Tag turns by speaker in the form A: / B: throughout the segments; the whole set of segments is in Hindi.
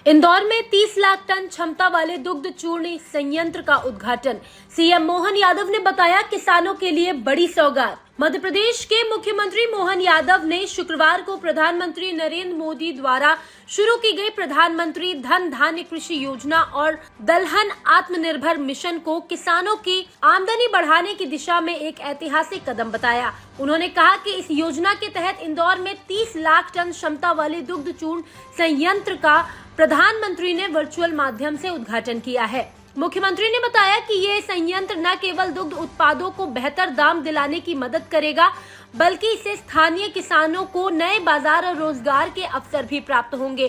A: इंदौर में 30 लाख टन क्षमता वाले दुग्ध चूर्ण संयंत्र का उद्घाटन। सीएम मोहन यादव ने बताया किसानों के लिए बड़ी सौगात। मध्य प्रदेश के मुख्यमंत्री मोहन यादव ने शुक्रवार को प्रधानमंत्री नरेंद्र मोदी द्वारा शुरू की गई प्रधानमंत्री धन धान्य कृषि योजना और दलहन आत्मनिर्भर मिशन को किसानों की आमदनी बढ़ाने की दिशा में एक ऐतिहासिक कदम बताया। उन्होंने कहा कि इस योजना के तहत इंदौर में 30 लाख टन क्षमता वाले दुग्ध चूर्ण संयंत्र का प्रधानमंत्री ने वर्चुअल माध्यम से उद्घाटन किया है। मुख्यमंत्री ने बताया कि ये संयंत्र न केवल दुग्ध उत्पादों को बेहतर दाम दिलाने की मदद करेगा, बल्कि इससे स्थानीय किसानों को नए बाजार और रोजगार के अवसर भी प्राप्त होंगे।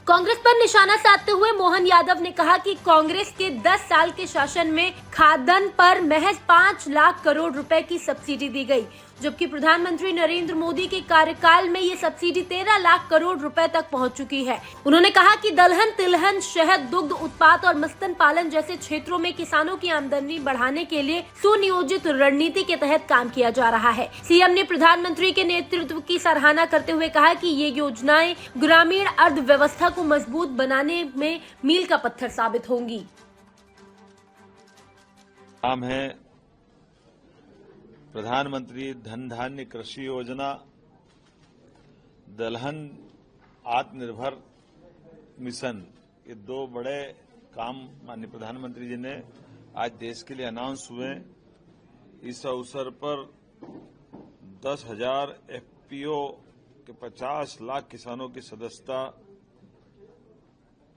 A: कांग्रेस पर निशाना साधते हुए मोहन यादव ने कहा कि कांग्रेस के 10 साल के शासन में खाद्यान्न पर महज 5 लाख करोड़ रुपए की सब्सिडी दी गई, जबकि प्रधानमंत्री नरेंद्र मोदी के कार्यकाल में ये सब्सिडी 13 लाख करोड़ रुपए तक पहुंच चुकी है। उन्होंने कहा कि दलहन, तिलहन, शहद, दुग्ध उत्पाद और मस्तन पालन जैसे क्षेत्रों में किसानों की आमदनी बढ़ाने के लिए सुनियोजित रणनीति के तहत काम किया जा रहा है। सीएम ने प्रधानमंत्री के नेतृत्व की सराहना करते हुए कहा कि ये योजनाएं ग्रामीण अर्थव्यवस्था को मजबूत बनाने में मील का पत्थर साबित होंगी।
B: नाम है प्रधानमंत्री धन धान्य कृषि योजना, दलहन आत्मनिर्भर मिशन। ये दो बड़े काम माननीय प्रधानमंत्री जी ने आज देश के लिए अनाउंस हुए। इस अवसर पर 10,000 एफपीओ के 50 लाख किसानों की सदस्यता,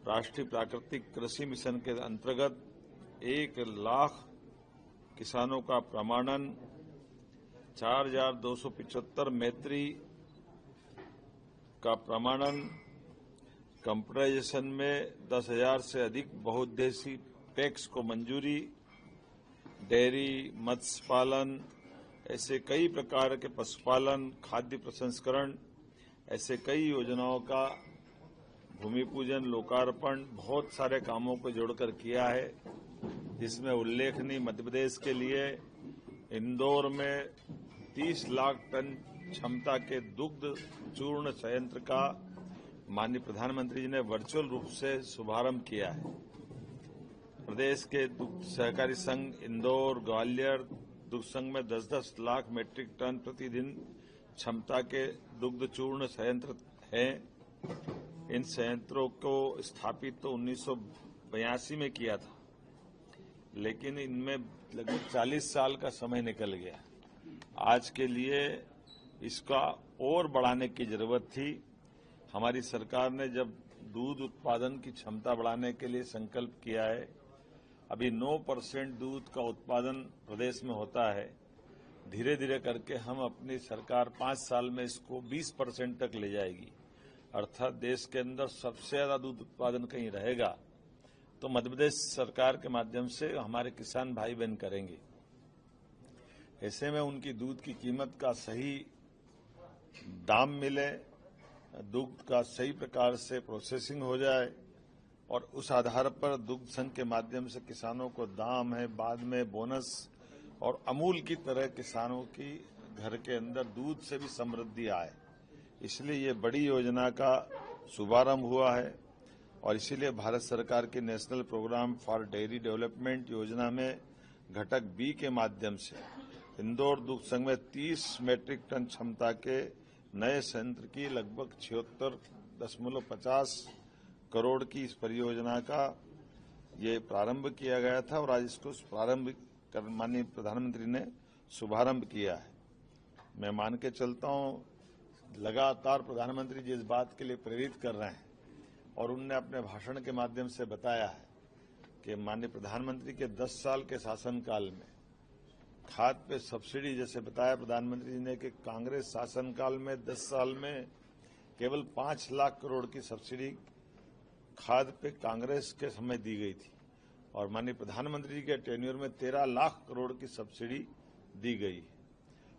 B: राष्ट्रीय प्राकृतिक कृषि मिशन के अंतर्गत 1 लाख किसानों का प्रमाणन, 4,275 मैत्री का प्रमाणन, कंप्यूटराइजेशन में 10,000 से अधिक बहुउद्देशीय पैक्स को मंजूरी, डेयरी, मत्स्य पालन, ऐसे कई प्रकार के पशुपालन, खाद्य प्रसंस्करण, ऐसे कई योजनाओं का भूमि पूजन, लोकार्पण, बहुत सारे कामों को जोड़कर किया है। जिसमें उल्लेखनीय मध्य प्रदेश के लिए इंदौर में 30 लाख टन क्षमता के दुग्ध चूर्ण संयंत्र का माननीय प्रधानमंत्री जी ने वर्चुअल रूप से शुभारंभ किया है। प्रदेश के दुग्ध सहकारी संघ इंदौर, ग्वालियर दुग्ध संघ में 10-10 लाख मीट्रिक टन प्रतिदिन क्षमता के दुग्ध चूर्ण संयंत्र हैं। इन संयंत्रों को स्थापित तो 1982 में किया था, लेकिन इनमें लगभग 40 साल का समय निकल गया। आज के लिए इसका और बढ़ाने की जरूरत थी। हमारी सरकार ने जब दूध उत्पादन की क्षमता बढ़ाने के लिए संकल्प किया है, अभी 9% दूध का उत्पादन प्रदेश में होता है। धीरे धीरे करके हम अपनी सरकार 5 साल में इसको 20% तक ले जाएगी, अर्थात देश के अंदर सबसे ज्यादा दूध उत्पादन कहीं रहेगा तो मध्य प्रदेश सरकार के माध्यम से हमारे किसान भाई बहन करेंगे। ऐसे में उनकी दूध की कीमत का सही दाम मिले, दूध का सही प्रकार से प्रोसेसिंग हो जाए और उस आधार पर दुग्ध संघ के माध्यम से किसानों को दाम है, बाद में बोनस और अमूल की तरह किसानों की घर के अंदर दूध से भी समृद्धि आए। इसलिए ये बड़ी योजना का शुभारंभ हुआ है और इसीलिए भारत सरकार के national programme for dairy development योजना में घटक बी के माध्यम से इंदौर दुग्ध संघ में 30 मीट्रिक टन क्षमता के नए संयंत्र की लगभग 76.50 करोड़ की इस परियोजना का ये प्रारंभ किया गया था और आज इसको प्रारंभ कर माननीय प्रधानमंत्री ने शुभारंभ किया है। मैं मान के चलता हूं लगातार प्रधानमंत्री जी इस बात के लिए प्रेरित कर रहे हैं और उनने अपने भाषण के माध्यम से बताया है कि माननीय प्रधानमंत्री के 10 साल के शासनकाल में खाद पे सब्सिडी, जैसे बताया प्रधानमंत्री जी ने कि कांग्रेस शासनकाल में 10 साल में केवल 5 लाख करोड़ की सब्सिडी खाद पे कांग्रेस के समय दी गई थी और माननीय प्रधानमंत्री जी के टेन्योर में 13 लाख करोड़ की सब्सिडी दी गई।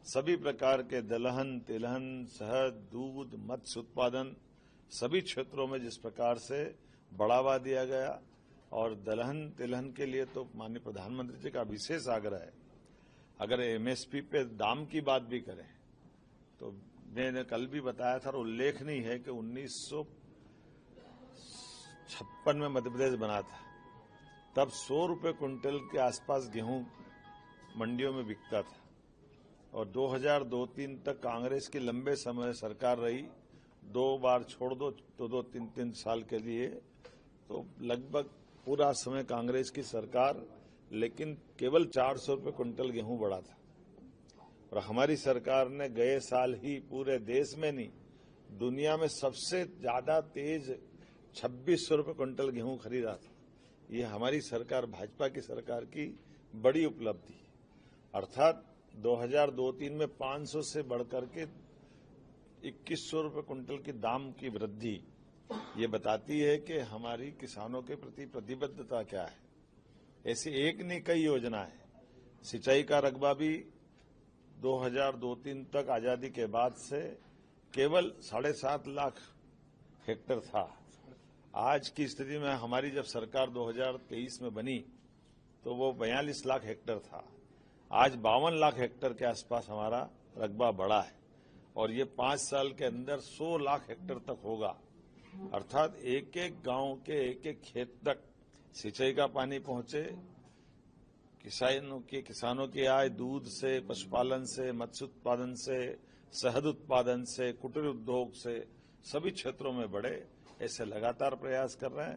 B: सभी प्रकार के दलहन, तिलहन, शहद, दूध, मत्स्य उत्पादन सभी क्षेत्रों में जिस प्रकार से बढ़ावा दिया गया और दलहन तिलहन के लिए तो माननीय प्रधानमंत्री जी का विशेष आग्रह है। अगर एमएसपी पे दाम की बात भी करें तो मैंने कल भी बताया था और उल्लेखनीय है कि 1956 में मध्य प्रदेश बना था, तब 100 रुपए क्विंटल के आसपास गेहूं मंडियों में बिकता था और 2002-03 तक कांग्रेस की लंबे समय सरकार रही, 2 बार छोड़ दो तो 2-3 साल के लिए, तो लगभग पूरा समय कांग्रेस की सरकार, लेकिन केवल 400 रुपए क्विंटल गेहूं बढ़ा था। और हमारी सरकार ने गए साल ही पूरे देश में नहीं, दुनिया में सबसे ज्यादा तेज 2600 रुपए क्विंटल गेहूं खरीदा था। ये हमारी सरकार, भाजपा की सरकार की बड़ी उपलब्धि है। अर्थात 2002-03 में 500 से बढ़कर के 2100 रुपए क्विंटल की दाम की वृद्धि, ये बताती है कि हमारी किसानों के प्रति प्रतिबद्धता क्या है। ऐसी एक नहीं कई योजना है। सिंचाई का रकबा भी 2002-03 तक आजादी के बाद से केवल 7.5 लाख हेक्टेयर था। आज की स्थिति में हमारी जब सरकार 2023 में बनी तो वो 42 लाख हेक्टेयर था। आज 52 लाख हेक्टेयर के आसपास हमारा रकबा बढ़ा है और ये 5 साल के अंदर 100 लाख हेक्टेयर तक होगा। अर्थात एक एक गांव के एक एक खेत तक सिंचाई का पानी पहुंचे, किसानों की आय दूध से, पशुपालन से, मत्स्य उत्पादन से, शहद उत्पादन से, कुटीर उद्योग से सभी क्षेत्रों में बढ़े, ऐसे लगातार प्रयास कर रहे हैं।